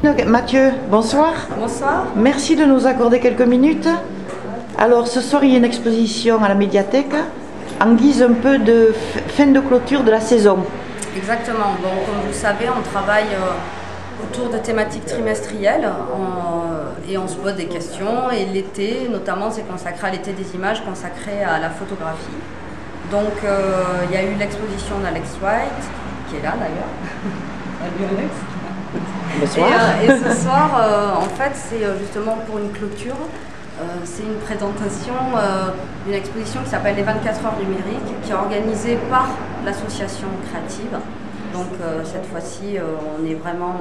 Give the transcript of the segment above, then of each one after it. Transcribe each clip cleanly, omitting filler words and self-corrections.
Mathieu, bonsoir. Bonsoir. Merci de nous accorder quelques minutes. Alors ce soir il y a une exposition à la médiathèque en guise un peu de fin de clôture de la saison. Exactement. Bon, comme vous le savez, on travaille autour de thématiques trimestrielles et on se pose des questions. Et l'été, notamment, c'est consacré à l'été des images, consacré à la photographie. Donc il y a eu l'exposition d'Alex White, qui est là d'ailleurs. Salut Alex. Bonsoir. Et ce soir, en fait, c'est justement pour une clôture. C'est une présentation d'une exposition qui s'appelle les 24 heures numériques, qui est organisée par l'association créative. Donc cette fois-ci, on est vraiment,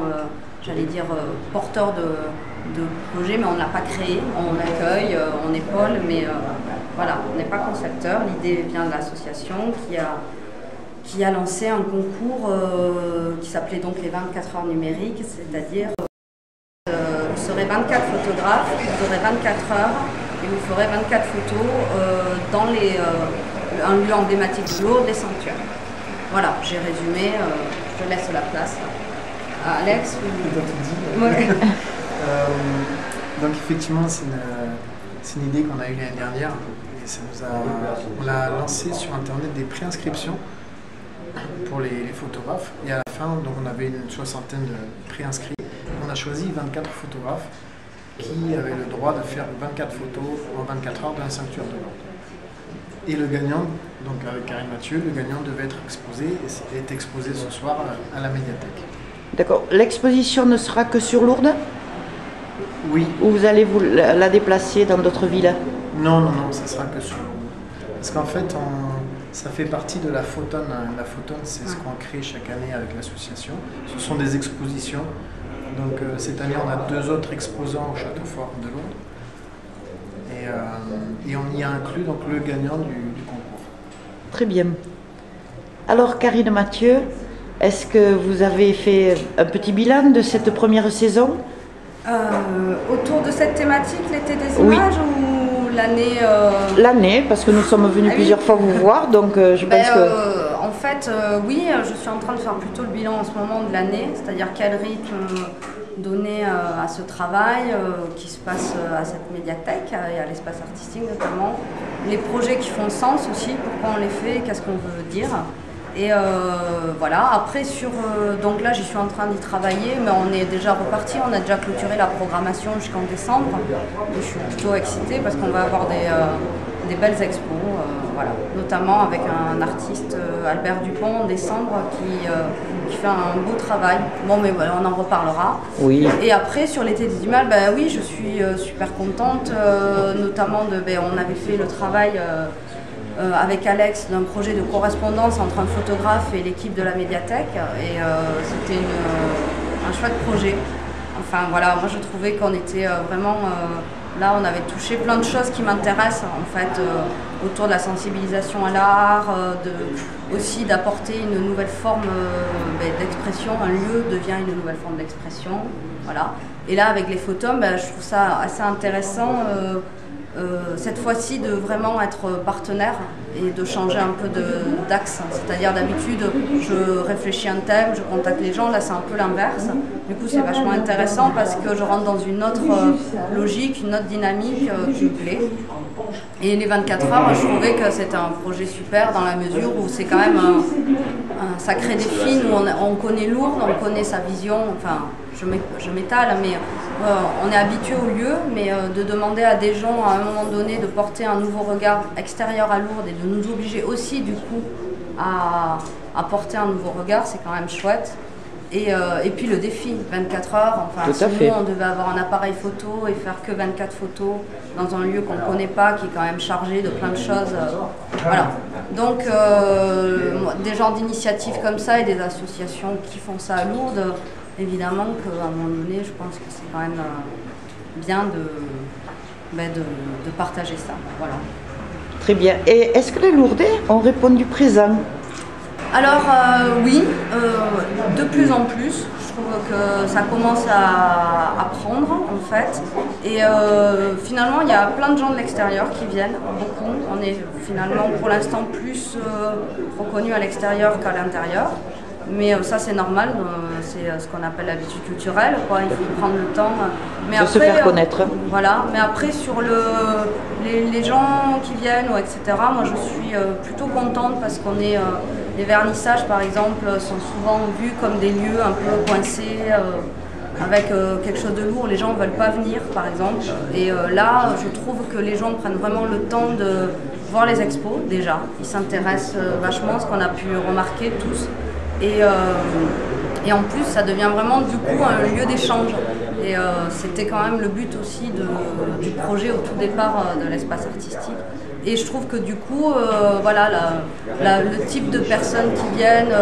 j'allais dire, porteur de projet, mais on ne l'a pas créé. On accueille, on épaule, mais voilà, on n'est pas concepteur. L'idée vient de l'association qui a lancé un concours qui s'appelait donc les 24 heures numériques, c'est-à-dire vous serez 24 photographes, vous aurez 24 heures et vous ferez 24 photos dans un lieu emblématique de Lourdes, les sanctuaires. Voilà, j'ai résumé, je laisse la place à Alex. Ouais. Donc effectivement, c'est une idée qu'on a eue l'année dernière et on l'a lancé sur internet des préinscriptions pour les photographes, et à la fin donc on avait une soixantaine de préinscrits. On a choisi 24 photographes qui avaient le droit de faire 24 photos en 24 heures dans un sanctuaire de Lourdes. Et le gagnant, donc avec Karine Mathieu, le gagnant devait être exposé et est exposé ce soir à la médiathèque. D'accord. L'exposition ne sera que sur Lourdes? Oui. Ou vous allez la déplacer dans d'autres villes? Non, ça sera que sur Lourdes. Parce qu'en fait, ça fait partie de la Photone. La Photone, c'est ce qu'on crée chaque année avec l'association. Ce sont des expositions. Donc cette année, on a 2 autres exposants au Château Fort de Lourdes. Et on y a inclus donc, le gagnant du concours. Très bien. Alors Karine Mathieu, est-ce que vous avez fait un petit bilan de cette première saison? Autour de cette thématique, l'été des images, ou l'année L'année, parce que nous sommes venus plusieurs fois vous voir, donc je pense que... En fait, oui, je suis en train de faire plutôt le bilan en ce moment de l'année, c'est-à-dire quel rythme donner à ce travail qui se passe à cette médiathèque et à l'espace artistique notamment, les projets qui font sens aussi, pourquoi on les fait, qu'est-ce qu'on veut dire. Et voilà, après donc là j'y suis en train d'y travailler, mais on est déjà reparti, on a déjà clôturé la programmation jusqu'en décembre. Et je suis plutôt excitée parce qu'on va avoir des belles expos, voilà. Notamment avec un artiste, Albert Dupont, en décembre, qui fait un beau travail. Bon, mais voilà, on en reparlera. Oui. Et après, sur l'été des images, oui, je suis super contente, notamment on avait fait le travail avec Alex d'un projet de correspondance entre un photographe et l'équipe de la médiathèque, et c'était un chouette projet. Enfin voilà, moi je trouvais qu'on était vraiment là, on avait touché plein de choses qui m'intéressent en fait, autour de la sensibilisation à l'art, aussi d'apporter une nouvelle forme d'expression. Un lieu devient une nouvelle forme d'expression, voilà. Et là avec les photos, je trouve ça assez intéressant. Cette fois-ci de vraiment être partenaire et de changer un peu d'axe. C'est-à-dire d'habitude, je réfléchis un thème, je contacte les gens, là c'est un peu l'inverse. Du coup c'est vachement intéressant parce que je rentre dans une autre logique, une autre dynamique qui me plaît. Et les 24 heures, je trouvais que c'était un projet super dans la mesure où c'est quand même un sacré défi. Nous on connaît Lourdes, on connaît sa vision, enfin je m'étale, mais on est habitué au lieu, mais de demander à des gens à un moment donné de porter un nouveau regard extérieur à Lourdes et de nous obliger aussi du coup à porter un nouveau regard, c'est quand même chouette. Et puis le défi, 24 heures, enfin si nous on devait avoir un appareil photo et faire que 24 photos dans un lieu qu'on ne connaît pas, qui est quand même chargé de plein de choses, voilà. Donc des genres d'initiatives comme ça et des associations qui font ça à Lourdes, évidemment qu'à un moment donné, je pense que c'est quand même bien de partager ça, voilà. Très bien. Et est-ce que les Lourdais ont répondu présent? Alors oui, de plus en plus. Je trouve que ça commence à prendre en fait. Et finalement, il y a plein de gens de l'extérieur qui viennent, beaucoup. On est finalement pour l'instant plus reconnus à l'extérieur qu'à l'intérieur. Mais ça c'est normal, c'est ce qu'on appelle l'habitude culturelle, quoi. Il faut prendre le temps. Mais de après, se faire connaître. Voilà, mais après sur les gens qui viennent, etc., moi je suis plutôt contente parce qu'on est... les vernissages par exemple sont souvent vus comme des lieux un peu coincés, avec quelque chose de lourd, les gens ne veulent pas venir par exemple. Et là, je trouve que les gens prennent vraiment le temps de voir les expos déjà. Ils s'intéressent vachement, ce qu'on a pu remarquer tous. Et en plus, ça devient vraiment du coup un lieu d'échange. Et c'était quand même le but aussi du projet au tout départ de l'espace artistique. Et je trouve que du coup, voilà, le type de personnes qui viennent,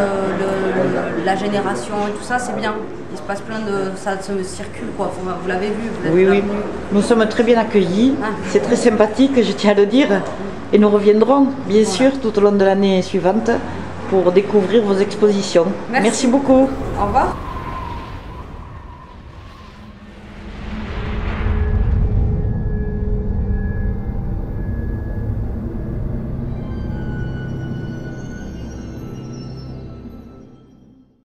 la génération et tout ça, c'est bien. Il se passe plein de... ça se circule quoi, vous l'avez vu, vous êtes Oui, oui. venus. Nous sommes très bien accueillis, c'est très sympathique, je tiens à le dire. Et nous reviendrons, bien sûr, tout au long de l'année suivante pour découvrir vos expositions. Merci beaucoup. Au revoir.